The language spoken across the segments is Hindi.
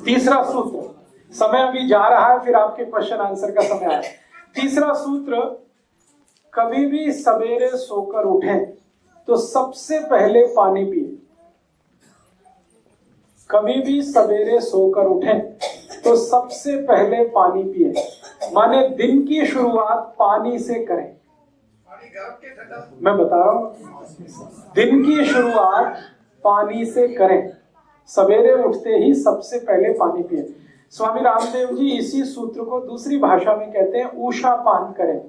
तीसरा सूत्र, समय अभी जा रहा है, फिर आपके क्वेश्चन आंसर का समय आया। तीसरा सूत्र, कभी भी सवेरे सोकर उठें तो सबसे पहले पानी पिए। कभी भी सवेरे सोकर उठें तो सबसे पहले पानी पिए, माने दिन की शुरुआत पानी से करें। मैं बता रहा हूं, दिन की शुरुआत पानी से करें, सवेरे उठते ही सबसे पहले पानी पिए। स्वामी रामदेव जी इसी सूत्र को दूसरी भाषा में कहते हैं उषा पान करें।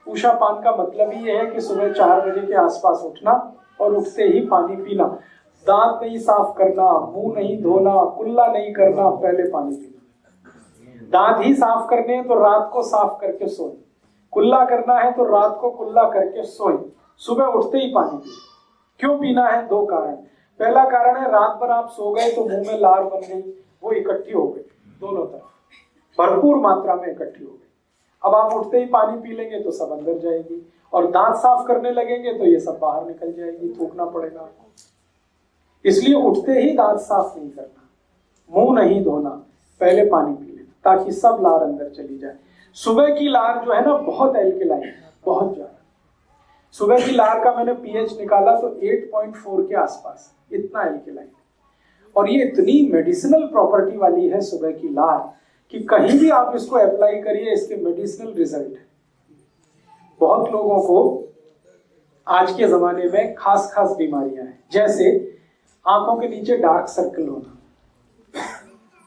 उषा पान का मतलब ही यह है कि सुबह 4 बजे के आसपास उठना और उठते ही पानी पीना, दांत नहीं साफ करना, मुंह नहीं धोना, कुल्ला नहीं करना, पहले पानी पीना। दांत ही साफ करने हैं तो रात को साफ करके सोएं, कुल्ला करना है तो रात को कुल्ला करके सोएं, सुबह उठते ही पानी पिए। क्यों पीना है? 2 कारण। पहला कारण है रात भर आप सो गए तो मुंह में लार बन गई, वो इकट्ठी हो गई, दोनों तरफ भरपूर मात्रा में इकट्ठी हो गई। अब आप उठते ही पानी पी लेंगे तो सब अंदर जाएगी, और दांत साफ करने लगेंगे तो ये सब बाहर निकल जाएगी, थूकना पड़ेगा आपको। इसलिए उठते ही दांत साफ नहीं करना, मुंह नहीं धोना, पहले पानी पी लेना ताकि सब लार अंदर चली जाए। सुबह की लार जो है ना बहुत एल्कलाइन है, बहुत ज्यादा। सुबह की लार का मैंने पीएच निकाला तो 8.4 के आसपास, इतना एल्कलाइन। और ये इतनी मेडिसिनल प्रॉपर्टी वाली है सुबह की लार कि कहीं भी आप इसको अप्लाई करिए, इसके मेडिसिनल रिजल्ट है। बहुत लोगों को आज के जमाने में खास खास बीमारियां हैं, जैसे आंखों के नीचे डार्क सर्कल होना।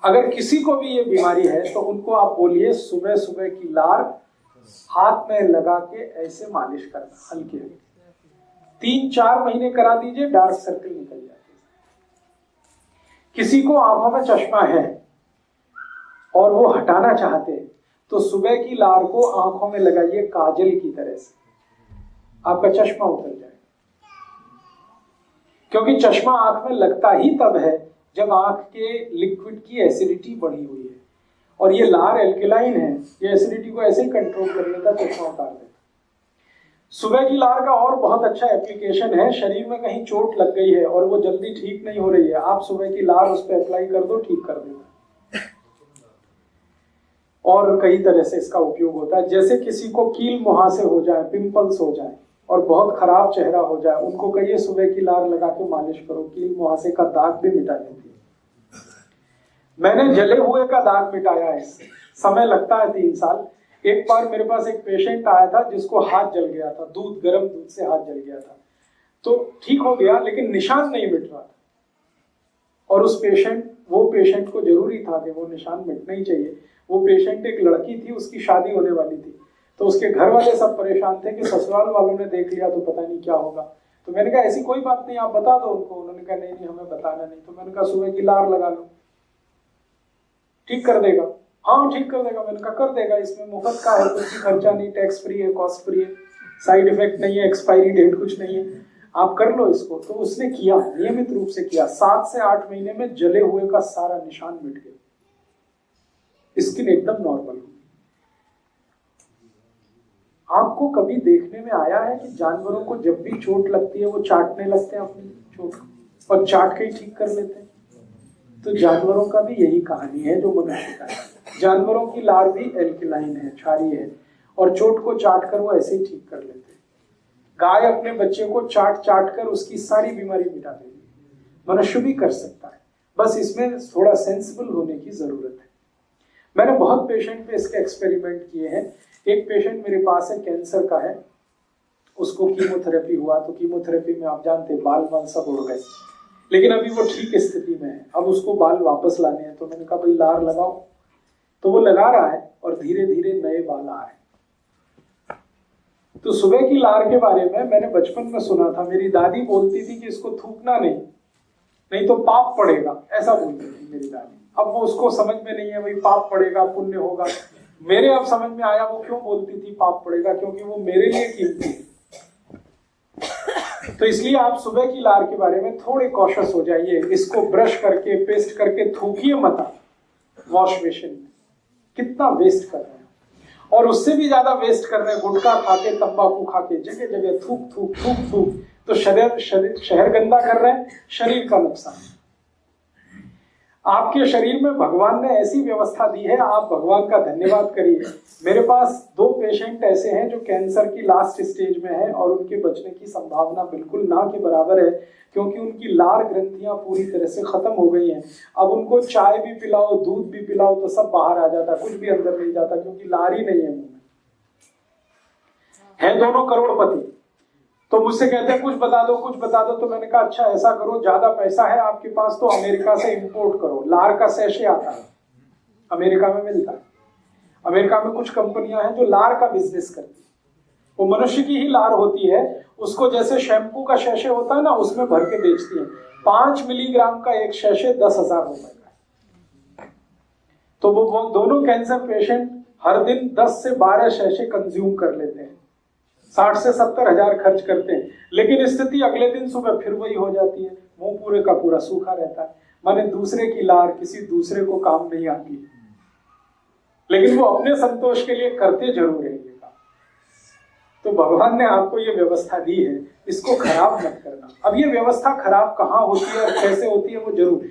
अगर किसी को भी ये बीमारी है तो उनको आप बोलिए सुबह सुबह की लार हाथ में लगा के ऐसे मालिश करना, हल्की हल्की, 3-4 महीने करा दीजिए, डार्क सर्कल निकल जाते हैं। किसी को आंखों में चश्मा है और वो हटाना चाहते हैं तो सुबह की लार को आंखों में लगाइए काजल की तरह से, आपका चश्मा उतर जाएगा। क्योंकि चश्मा आंख में लगता ही तब है जब आंख के लिक्विड की एसिडिटी बढ़ी हुई है, और ये लार एल्कलाइन है, ये एसिडिटी को ऐसे ही कंट्रोल कर लेता, चश्मा उतार देता। सुबह की लार का और बहुत अच्छा एप्लीकेशन है, शरीर में कहीं चोट लग गई है और वो जल्दी ठीक नहीं हो रही है, आप सुबह की लार उस पर अप्लाई कर दो, ठीक कर देगा। और कई तरह से इसका उपयोग होता है। जैसे किसी को कील मुहासे हो जाए, पिंपल्स हो जाए और बहुत खराब चेहरा हो जाए, उनको कहिए सुबह की लार लगा के मालिश करो, कील मुहासे का दाग भी मिटा देती है। मैंने जले हुए का दाग मिटाया है, समय लगता है 3 साल। एक बार मेरे पास एक पेशेंट आया था जिसको हाथ जल गया था, गर्म दूध से हाथ जल गया था, तो ठीक हो गया लेकिन निशान नहीं मिट रहा था। और वो पेशेंट को जरूरी था कि वो निशान मिटना ही चाहिए। वो पेशेंट एक लड़की थी, उसकी शादी होने वाली थी, तो उसके घर वाले सब परेशान थे कि ससुराल वालों ने देख लिया तो पता नहीं क्या होगा। तो मैंने कहा ऐसी कोई बात नहीं, आप बता दो उनको। उन्होंने कहा नहीं हमें बताना नहीं। तो मैंने कहा सुबह की लार लगा लो, ठीक कर देगा। हाँ ठीक कर देगा। मैंने कहा कर देगा, इसमें मुफ्त का है, कुछ खर्चा नहीं, टैक्स फ्री है, कॉस्ट फ्री है, साइड इफेक्ट नहीं है, एक्सपायरी डेट कुछ नहीं है, आप कर लो इसको। तो उसने किया, नियमित रूप से किया। 7 से 8 महीने में जले हुए का सारा निशान मिट गया, स्किन एकदम नॉर्मल। आपको कभी देखने में आया है कि जानवरों को जब भी चोट लगती है वो चाटने लगते हैं अपनी चोट और चाट के ही ठीक कर लेते हैं? तो जानवरों का भी यही कहानी है जो मनुष्य का है। जानवरों की लार भी एल्कलाइन है, क्षारीय है, और चोट को चाट कर वो ऐसे ही ठीक कर लेते हैं। गाय अपने बच्चे को चाट कर उसकी सारी बीमारी मिटा देती है। मनुष्य भी कर सकता है, बस इसमें थोड़ा सेंसिबल होने की जरूरत है। मैंने बहुत पेशेंट पे इसके एक्सपेरिमेंट किए हैं। एक पेशेंट मेरे पास है, कैंसर का है, उसको कीमोथेरेपी हुआ। तो कीमोथेरेपी में आप जानते बाल सब उड़ गए, लेकिन अभी वो ठीक स्थिति में है। अब उसको बाल वापस लाने हैं, तो मैंने कहा भाई लार लगाओ। तो वो लगा रहा है और धीरे धीरे नए बाल आ रहे हैं। तो सुबह की लार के बारे में मैंने बचपन में सुना था, मेरी दादी बोलती थी कि इसको थूकना नहीं तो पाप पड़ेगा, ऐसा बोलती थी मेरी दादी। अब वो उसको समझ में नहीं है भाई पाप पड़ेगा पुण्य होगा। मेरे अब समझ में आया वो क्यों बोलती थी पाप पड़ेगा, क्योंकि वो मेरे लिए कीमती है। तो इसलिए आप सुबह की लार के बारे में थोड़े कॉशियस हो जाइए। इसको ब्रश करके पेस्ट करके थूकिए मत वॉश बेसिन में। कितना वेस्ट कर रहे हैं, और उससे भी ज्यादा वेस्ट कर रहे हैं गुटखा खा के, तंबाकू खा के, जगह जगह थूक। तो शहर गंदा कर रहे हैं, शरीर का नुकसान। आपके शरीर में भगवान ने ऐसी व्यवस्था दी है, आप भगवान का धन्यवाद करिए। मेरे पास 2 पेशेंट ऐसे हैं जो कैंसर की लास्ट स्टेज में हैं और उनके बचने की संभावना बिल्कुल ना के बराबर है, क्योंकि उनकी लार ग्रंथियां पूरी तरह से खत्म हो गई हैं। अब उनको चाय भी पिलाओ, दूध भी पिलाओ तो सब बाहर आ जाता, कुछ भी अंदर नहीं जाता, क्योंकि लार ही नहीं है मुंह में। है दोनों करोड़पति, तो मुझसे कहते हैं कुछ बता दो, कुछ बता दो। तो मैंने कहा अच्छा ऐसा करो, ज्यादा पैसा है आपके पास तो अमेरिका से इंपोर्ट करो। लार का सैशे आता है, अमेरिका में मिलता है। अमेरिका में कुछ कंपनियां हैं जो लार का बिजनेस करती है। वो मनुष्य की ही लार होती है, उसको जैसे शैम्पू का सैशे होता है ना, उसमें भर के बेचती है। 5 मिलीग्राम का एक सैशे 10,000 रुपए का है। तो वो दोनों कैंसर पेशेंट हर दिन 10 से 12 सैशे कंज्यूम कर लेते हैं, 60 से 70 हजार खर्च करते हैं। लेकिन स्थिति अगले दिन सुबह फिर वही हो जाती है, मुंह पूरे का पूरा सूखा रहता है। माने दूसरे की लार किसी दूसरे को काम नहीं आती, लेकिन वो अपने संतोष के लिए करते जरूर है। तो भगवान ने आपको ये व्यवस्था दी है, इसको खराब मत करना। अब ये व्यवस्था खराब कहाँ होती है और कैसे होती है वो जरूर।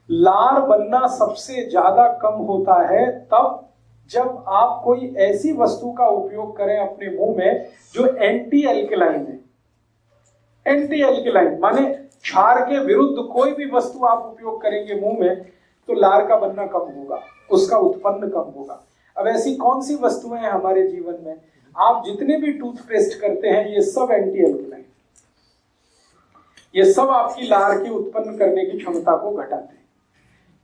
लार बनना सबसे ज्यादा कम होता है तब जब आप कोई ऐसी वस्तु का उपयोग करें अपने मुंह में जो एंटी एल्कलाइन है। एंटी एल्कलाइन माने क्षार के विरुद्ध कोई भी वस्तु आप उपयोग करेंगे मुंह में तो लार का बनना कम होगा, उसका उत्पन्न कम होगा। अब ऐसी कौन सी वस्तुएं हैं हमारे जीवन में? आप जितने भी टूथपेस्ट करते हैं ये सब एंटी एल्कलाइन, ये सब आपकी लार की उत्पन्न करने की क्षमता को घटाते हैं।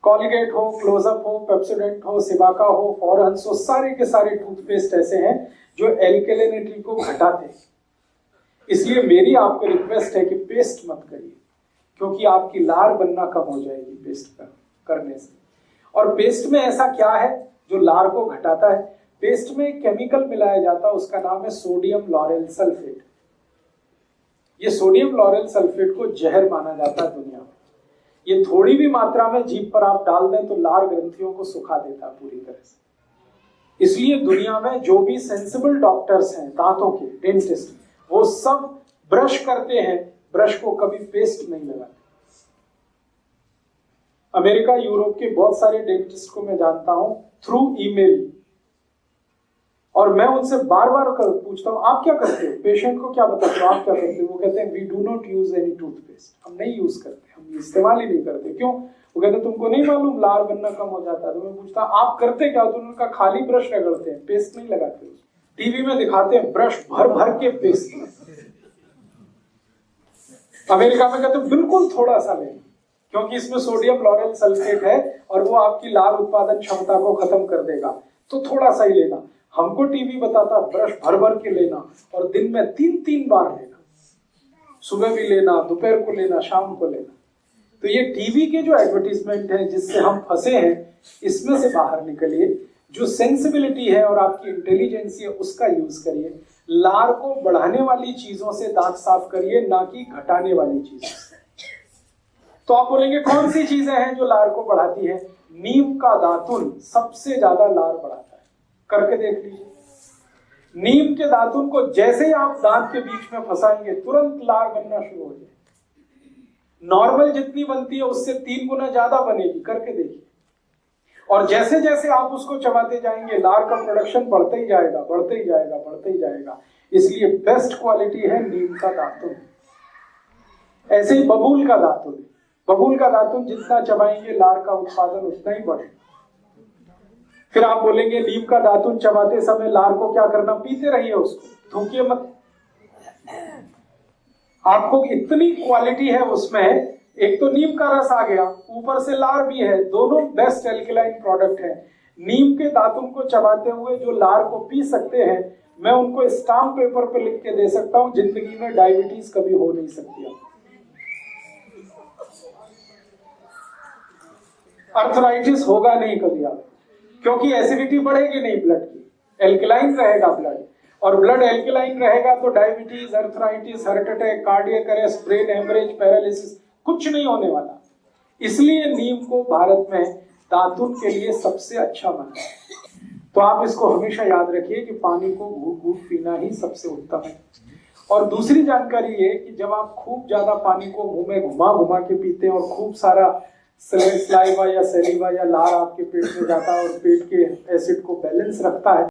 कॉलगेट हो, क्लोजअप हो, पेप्सोडेंट हो, सिबाका हो, फॉरहंस हो, सारे के सारे टूथपेस्ट ऐसे हैं जो एल्कलिनिटी को घटाते हैं। इसलिए मेरी आपको रिक्वेस्ट है कि पेस्ट मत करिए, क्योंकि आपकी लार बनना कम हो जाएगी पेस्ट करने से। और पेस्ट में ऐसा क्या है जो लार को घटाता है? पेस्ट में एक केमिकल मिलाया जाता है, उसका नाम है सोडियम लॉरेल सल्फेट। ये सोडियम लॉरेल सल्फेट को जहर माना जाता है दुनिया में। ये थोड़ी भी मात्रा में जीभ पर आप डाल दें तो लार ग्रंथियों को सुखा देता है पूरी तरह से। इसलिए दुनिया में जो भी सेंसिबल डॉक्टर्स हैं, दांतों के डेंटिस्ट, वो सब ब्रश करते हैं, ब्रश को कभी पेस्ट नहीं लगाते। अमेरिका, यूरोप के बहुत सारे डेंटिस्ट को मैं जानता हूं थ्रू ईमेल, और मैं उनसे बार बार पूछता हूं आप क्या करते हो, पेशेंट को क्या बताते हो, आप क्या करते हो? वो कहते हैं we do not use any toothpaste, हम नहीं यूज करते, हम इस्तेमाल ही नहीं करते। क्यों? वो कहते तुमको नहीं मालूम लार बनना कम हो जाता है? तो मैं पूछता आप करते क्या? तो उनका खाली ब्रश रगड़ते हैं, पेस्ट नहीं लगाते। टीवी में दिखाते हैं ब्रश भर भर के पेस्ट। अमेरिका में कहते बिल्कुल थोड़ा सा लें, क्योंकि इसमें सोडियम लॉरेल सल्फेट है और वो आपकी लार उत्पादन क्षमता को खत्म कर देगा, तो थोड़ा सा ही लेना। हमको टीवी बताता ब्रश भर भर के लेना और दिन में 3-3 बार लेना, सुबह भी लेना, दोपहर को लेना, शाम को लेना। तो ये टीवी के जो एडवर्टीजमेंट है जिससे हम फंसे हैं, इसमें से बाहर निकलिए। जो सेंसिबिलिटी है और आपकी इंटेलिजेंसी है उसका यूज करिए। लार को बढ़ाने वाली चीजों से दांत साफ करिए, ना कि घटाने वाली चीजों से। तो आप बोलेंगे कौन सी चीजें हैं जो लार को बढ़ाती है? नीम का दातुन सबसे ज्यादा लार बढ़ाता है, करके देख लीजिए। नीम के दातुन को जैसे ही आप दांत के बीच में फंसाएंगे तुरंत लार बनना शुरू हो जाएगी। नॉर्मल जितनी बनती है उससे 3 गुना ज्यादा बनेगी, करके देखिए। और जैसे जैसे आप उसको चबाते जाएंगे लार का प्रोडक्शन बढ़ते ही जाएगा, बढ़ते ही जाएगा, बढ़ते ही जाएगा। इसलिए बेस्ट क्वालिटी है नीम का दातुन। ऐसे ही बबूल का दातुन, बबूल का दातुन जितना चबाएंगे लार का उत्पादन उतना ही बढ़ेगा। फिर आप बोलेंगे नीम का दातुन चबाते समय लार को क्या करना? पीते रहिए उसको, थूकिए मत। आपको इतनी क्वालिटी है उसमें, एक तो नीम का रस आ गया, ऊपर से लार भी है, दोनों बेस्ट एल्कलाइन प्रोडक्ट है। नीम के दातुन को चबाते हुए जो लार को पी सकते हैं, मैं उनको स्टाम्प पेपर पर लिख के दे सकता हूं, जिंदगी में डायबिटीज कभी हो नहीं सकती। अर्थराइटिस होगा नहीं कभी आप, क्योंकि एसिडिटी बढ़ेगी नहीं ब्लड की, एल्कलाइन रहेगा ब्लड, और ब्लड एल्कलाइन रहेगा तो diabetes, arthritis, heart attack, cardiac arrest, brain haemorrhage, paralysis कुछ नहीं होने वाला। इसलिए नीम को भारत में दातुन के लिए सबसे अच्छा माना है। तो आप इसको हमेशा याद रखिए कि पानी को घूट घूट पीना ही सबसे उत्तम है। और दूसरी जानकारी ये कि जब आप खूब ज्यादा पानी को मुंह में घुमा घुमा के पीते हैं और खूब सारा स्लाइवा या सलीवा या लार आपके पेट में जाता है और पेट के एसिड को बैलेंस रखता है।